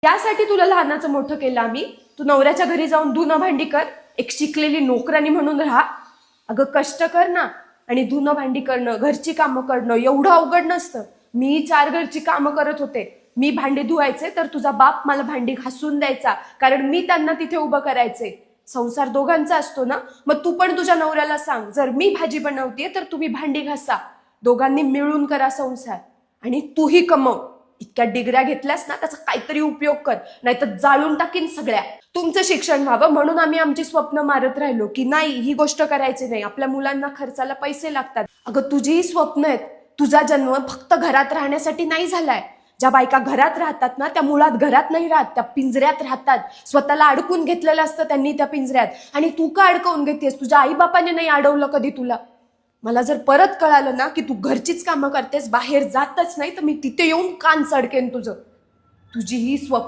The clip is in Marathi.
यासाठी तुला लहानाचं मोठं केलं आम्ही. तू नवऱ्याच्या घरी जाऊन धुणं भांडी कर, एक शिकलेली नोकरानी म्हणून राहा. अगं कष्ट कर ना. आणि धुणं भांडी करणं, घरची कामं करणं एवढं अवघड नसतं. मी 4 घरची कामं करत होते. मी भांडी धुवायचे तर तुझा बाप मला भांडी घासून द्यायचा, कारण मी त्यांना तिथे उभं करायचे. संसार दोघांचा असतो ना. मग तू पण तुझ्या नवऱ्याला सांग, जर मी भाजी बनवतेय तर तुम्ही भांडी घासा, दोघांनी मिळून करा संसार. आणि तूही कमव. इतक्या डिग्र्या घेतल्यास ना, त्याचा काहीतरी उपयोग कर, नाहीतर जाळून टाकीन सगळ्या. तुमचं शिक्षण व्हावं म्हणून आम्ही आमची स्वप्न मारत राहिलो की नाही, ही गोष्ट करायची नाही, आपल्या मुलांना खर्चाला पैसे लागतात. अगं तुझीही स्वप्न आहेत. तुझा जन्म फक्त घरात राहण्यासाठी नाही झालाय. ज्या बायका घरात राहतात ना, त्या मुळात घरात नाही राहत, त्या पिंजऱ्यात राहतात. स्वतःला अडकून घेतलेलं असतं त्यांनी त्या पिंजऱ्यात. आणि तू का अडकवून घेतेस? तुझ्या आई बापाने नाही अडवलं कधी तुला? मला जर परत कळालं ना की तू घरचीच कामं करतेस, बाहेर जातच नाही, तर मी तिथे येऊन कान सडकेन तुझं. तुझी ही स्वप्न